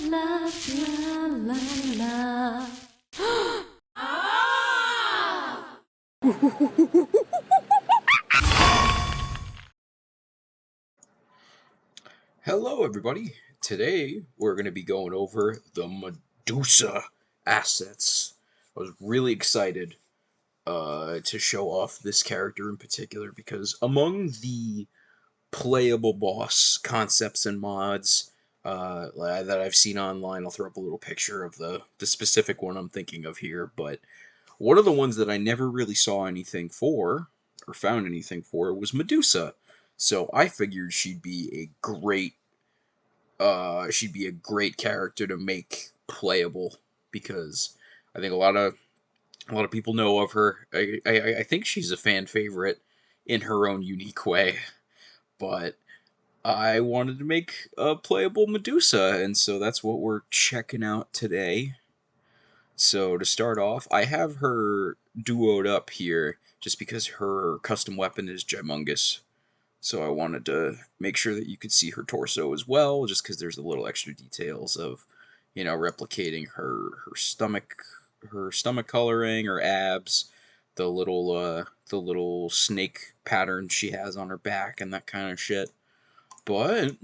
la la la la. Ah! Hello, everybody. Today we're going to be going over the Medusa assets. I was really excited to show off this character in particular because among the playable boss concepts and mods that I've seen online, I'll throw up a little picture of the specific one I'm thinking of here. But one of the ones that I never really saw anything for or found anything for was Medusa. So I figured she'd be a great character to make playable because I think a lot of people know of her. I think she's a fan favorite in her own unique way, but I wanted to make a playable Medusa, and so that's what we're checking out today. So to start off, I have her duoed up here just because her custom weapon is Gymungous. So I wanted to make sure that you could see her torso as well, just because there's a little extra details of, replicating her stomach coloring, her abs, the little snake pattern she has on her back, and that kind of shit. But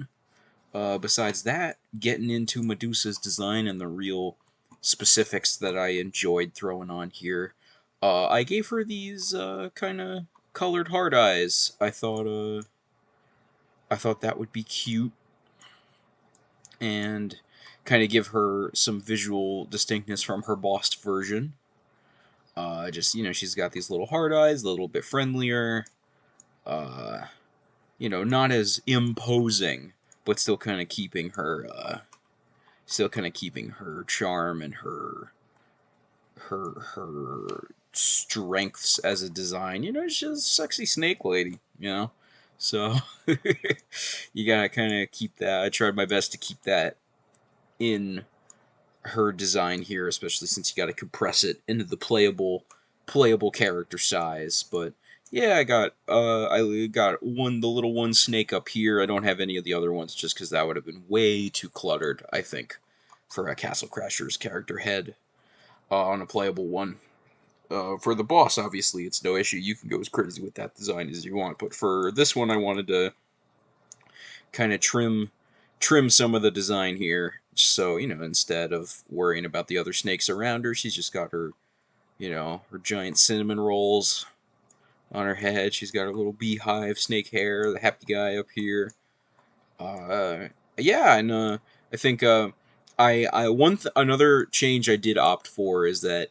besides that, getting into Medusa's design and the real specifics that I enjoyed throwing on here, I gave her these kind of colored hard eyes. I thought that would be cute and kind of give her some visual distinctness from her bossed version. She's got these little hard eyes, a little bit friendlier, uh, not as imposing, but still kind of keeping her charm and her strengths as a design. She's a sexy snake lady. So you gotta kind of keep that. I tried my best to keep that in her design here, especially since you got to compress it into the playable character size. But yeah, I got the little one snake up here. I don't have any of the other ones just because that would have been way too cluttered, I think, for a Castle Crasher's character head on a playable one. For the boss, obviously, it's no issue. You can go as crazy with that design as you want. But for this one, I wanted to kind of trim some of the design here. So, instead of worrying about the other snakes around her, she's just got her giant cinnamon rolls on her head. She's got her little beehive snake hair, the happy guy up here. Uh, yeah, and I think another change I did opt for is that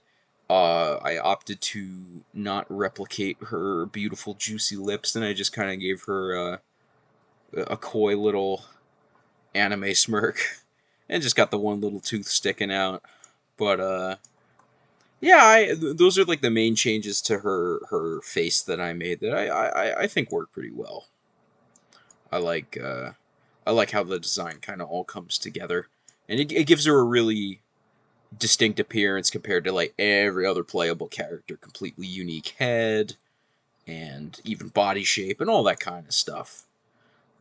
I opted to not replicate her beautiful juicy lips, and I just kind of gave her a coy little anime smirk, and just got the one little tooth sticking out. But yeah, those are like the main changes to her face that I made that I think work pretty well. I like uh, I like how the design kind of all comes together, and it gives her a really distinct appearance compared to like every other playable character. Completely unique head and even body shape and all that kind of stuff.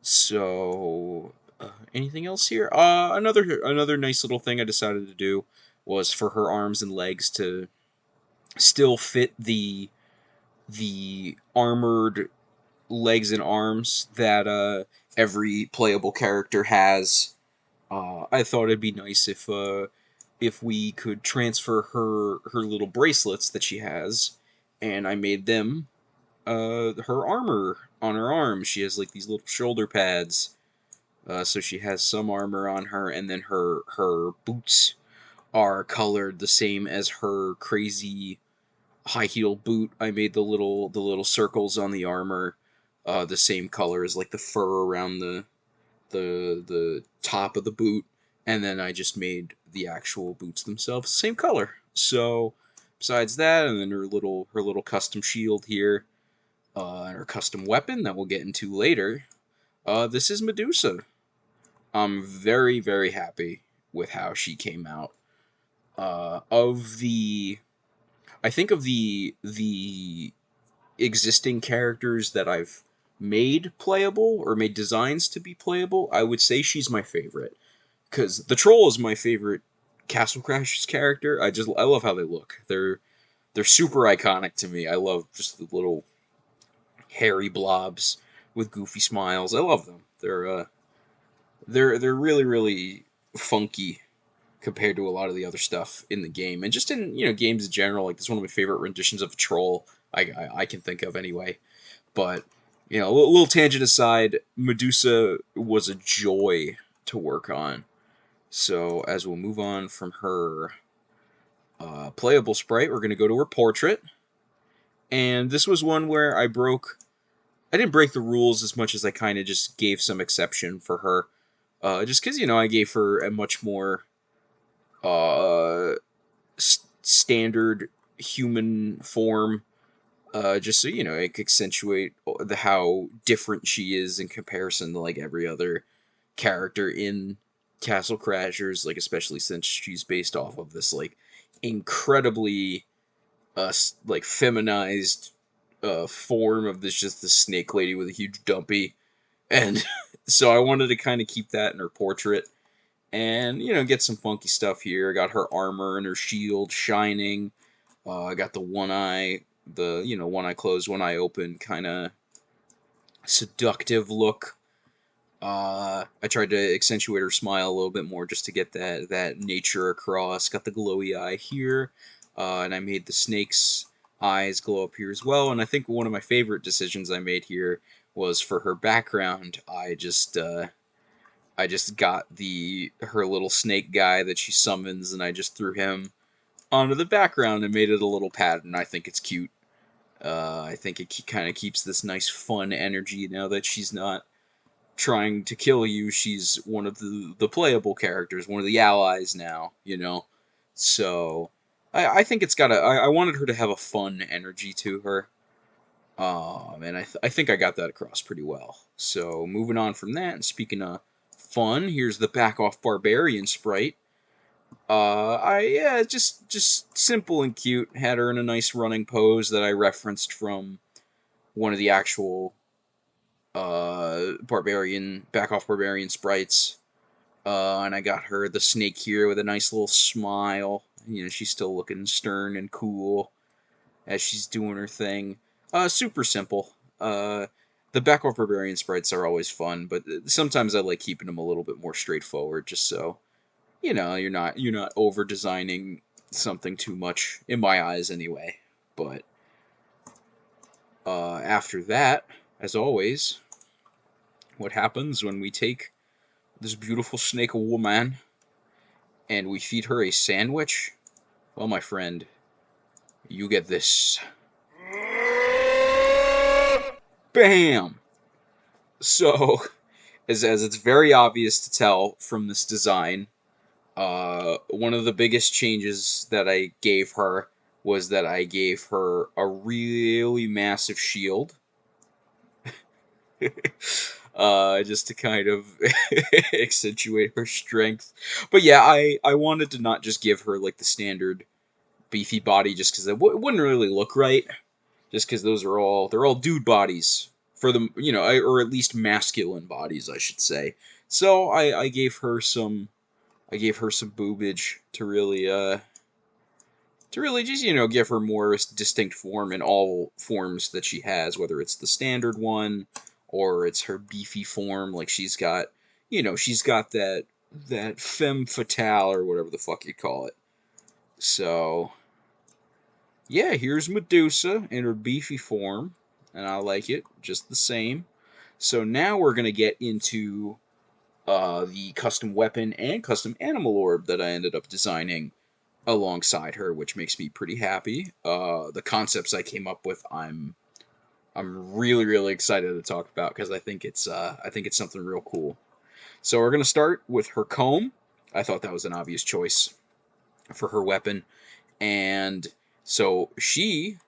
So, anything else here? Another nice little thing I decided to do was for her arms and legs to still fit the armored legs and arms that every playable character has. I thought it'd be nice if we could transfer her little bracelets that she has, and I made them her armor on her arms. She has like these little shoulder pads, so she has some armor on her, and then her boots are colored the same as her crazy high heel boot. I made the little circles on the armor the same color as like the fur around the top of the boot, and then I just made the actual boots themselves the same color. So besides that, and then her little custom shield here, and her custom weapon that we'll get into later. This is Medusa. I'm very, very happy with how she came out. Of the, I think of the existing characters that I've made playable or made designs to be playable, I would say she's my favorite because the troll is my favorite Castle Crashers character. I love how they look. They're super iconic to me. I love just the little hairy blobs with goofy smiles. I love them. They're really really funky compared to a lot of the other stuff in the game, and just in games in general. Like, this is one of my favorite renditions of a troll I can think of anyway. But a little tangent aside, Medusa was a joy to work on. So as we'll move on from her playable sprite, we're going to go to her portrait. And this was one where I didn't break the rules as much as I kind of just gave some exception for her. Just because, I gave her a much more standard human form. Just so, it could accentuate how different she is in comparison to, like, every other character in Castle Crashers, like, especially since she's based off of this, like, incredibly, like, feminized, form of this snake lady with a huge dumpy, and so I wanted to kind of keep that in her portrait, and, get some funky stuff here. I got her armor and her shield shining, I got the one eye, one eye closed, one eye open, kind of seductive look. I tried to accentuate her smile a little bit more just to get that nature across. Got the glowy eye here, and I made the snake's eyes glow up here as well. And I think one of my favorite decisions I made here was for her background. I just got her little snake guy that she summons, and I just threw him onto the background and made it a little pattern. I think it's cute. I think it kind of keeps this nice fun energy now that she's not trying to kill you. She's one of the playable characters, one of the allies now. So I think it's got I wanted her to have a fun energy to her. And I think I got that across pretty well. So moving on from that, and speaking of fun, here's the back off barbarian sprite. Just simple and cute. Had her in a nice running pose that I referenced from one of the actual back off barbarian sprites. And I got her the snake here with a nice little smile. She's still looking stern and cool as she's doing her thing. Super simple. The back off barbarian sprites are always fun, but sometimes I like keeping them a little bit more straightforward, just so you're not over designing something too much, in my eyes anyway. But after that, as always, what happens when we take this beautiful snake woman and we feed her a sandwich? Well, my friend, you get this. Bam! So, as it's very obvious to tell from this design, one of the biggest changes that I gave her was that I gave her a really massive shield. Just to kind of accentuate her strength. But yeah, I wanted to not just give her, like, the standard beefy body, just because it wouldn't really look right. Just because they're all dude bodies for them, or at least masculine bodies, I should say. So I gave her some boobage to really just, give her more distinct form in all forms that she has, whether it's the standard one or it's her beefy form. Like, she's got that femme fatale, or whatever the fuck you call it. So yeah, here's Medusa in her beefy form, and I like it just the same. So now we're gonna get into the custom weapon and custom animal orb that I ended up designing alongside her, which makes me pretty happy. The concepts I came up with, I'm really really excited to talk about, because I think it's something real cool. So we're gonna start with her comb. I thought that was an obvious choice for her weapon, and so she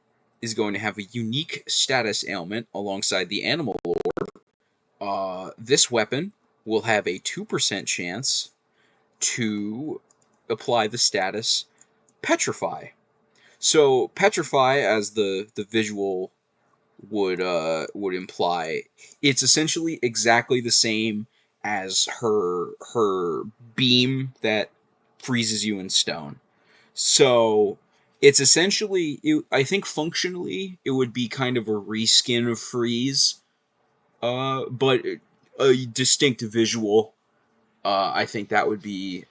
is going to have a unique status ailment alongside the animal orb. This weapon will have a 2% chance to apply the status Petrify. So Petrify, as the visual would imply, it's essentially exactly the same as her beam that freezes you in stone. So it's essentially, I think functionally, it would be kind of a reskin of Freeze, but a distinct visual. I think that would be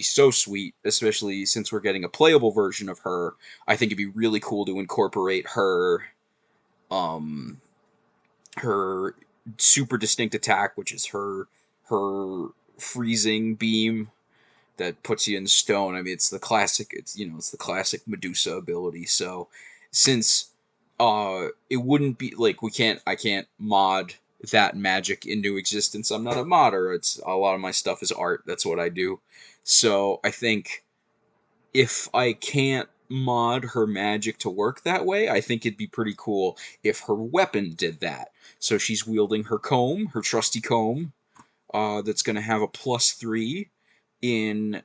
so sweet, especially since we're getting a playable version of her. I think it'd be really cool to incorporate um, her super distinct attack, which is her freezing beam that puts you in stone. I mean, it's the classic. It's the classic Medusa ability. So, since it wouldn't be like I can't mod that magic into existence. I'm not a modder. It's a lot of my stuff is art. That's what I do. So I think if I can't mod her magic to work that way, I think it'd be pretty cool if her weapon did that. So she's wielding her comb, her trusty comb, that's going to have a +3 in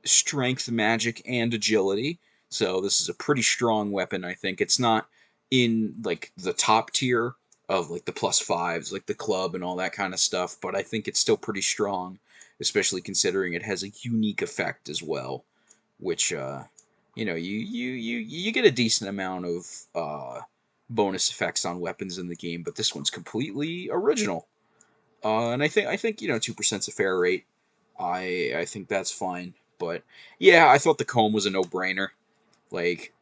strength, magic, and agility. So this is a pretty strong weapon, I think. It's not in like the top tier of like the +5s, like the club and all that kind of stuff, but I think it's still pretty strong, especially considering it has a unique effect as well, which you get a decent amount of bonus effects on weapons in the game, but this one's completely original. And I think 2%'s a fair rate. I think that's fine. But yeah, I thought the comb was a no-brainer. Like,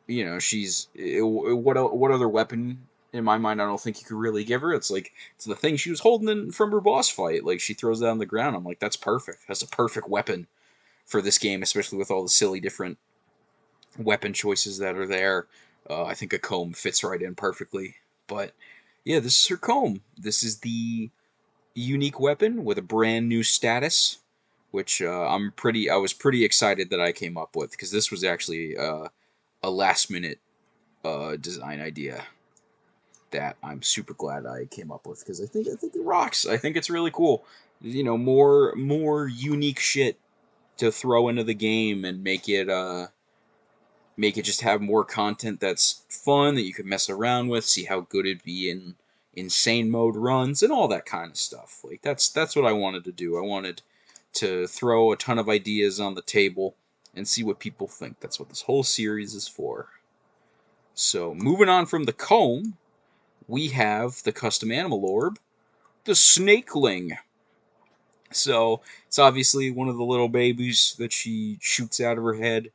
what other weapon in my mind? I don't think you could really give her. It's the thing she was holding from her boss fight. Like she throws that on the ground. I'm like, that's perfect. That's a perfect weapon for this game, especially with all the silly different weapon choices that are there. I think a comb fits right in perfectly. But yeah, this is her comb. This is the unique weapon with a brand new status, which I was pretty excited that I came up with because this was actually a last minute design idea that I'm super glad I came up with because I think it rocks. I think it's really cool. More unique shit to throw into the game and make it just have more content that's fun that you can mess around with, see how good it'd be in insane mode runs and all that kind of stuff. Like that's what I wanted to do. I wanted to throw a ton of ideas on the table and see what people think. That's what this whole series is for. So, moving on from the comb, we have the custom animal orb, the snakeling. So, it's obviously one of the little babies that she shoots out of her head,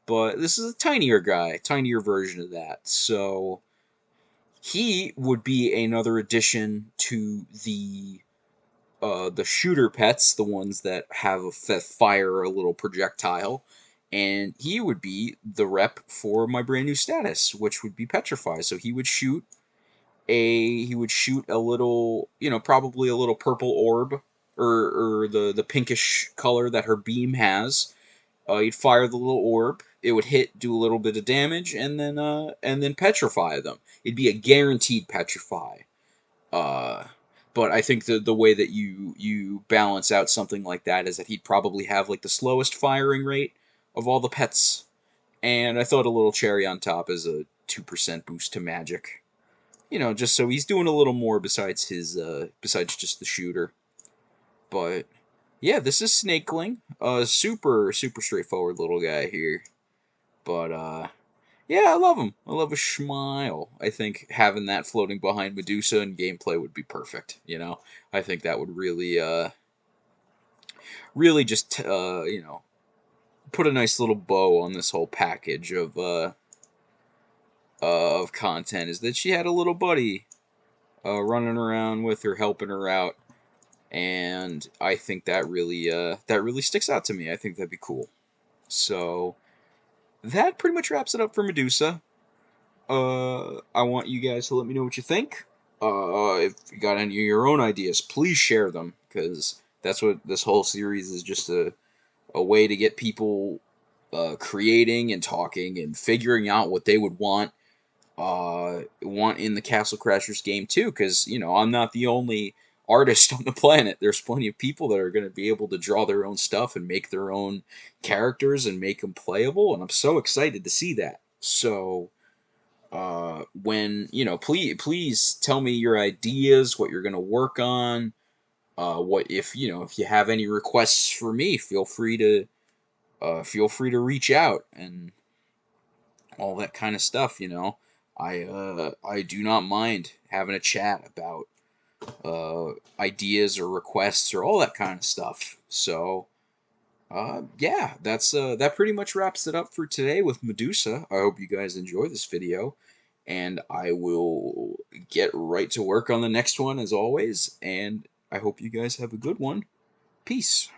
but this is a tinier guy, tinier version of that. So, he would be another addition to the shooter pets, the ones that that fire a little projectile, and he would be the rep for my brand new status, which would be petrify. So he would shoot a little, probably a little purple orb, or the pinkish color that her beam has. You'd fire the little orb. It would hit, do a little bit of damage, and then petrify them. It'd be a guaranteed petrify. Uh, but I think the way that you balance out something like that is that he'd probably have like the slowest firing rate of all the pets. And I thought a little cherry on top is a 2% boost to magic. Just so he's doing a little more besides just the shooter. But yeah, this is Snakeling. Super super straightforward little guy here. But yeah, I love him. I love his smile. I think having that floating behind Medusa in gameplay would be perfect. I think that would really just put a nice little bow on this whole package of content. Is that she had a little buddy running around with her, helping her out, and I think that really sticks out to me. I think that'd be cool. So that pretty much wraps it up for Medusa. I want you guys to let me know what you think. If you got any of your own ideas, please share them, because that's what this whole series is, just a way to get people creating and talking and figuring out what they would want in the Castle Crashers game too, because I'm not the only artist on the planet. There's plenty of people that are going to be able to draw their own stuff and make their own characters and make them playable, and I'm so excited to see that. So when please tell me your ideas, what you're going to work on, what if if you have any requests for me, feel free to reach out and all that kind of stuff. I do not mind having a chat about ideas or requests or all that kind of stuff. So yeah, that pretty much wraps it up for today with Medusa. I hope you guys enjoy this video, and I will get right to work on the next one as always. And I hope you guys have a good one. Peace.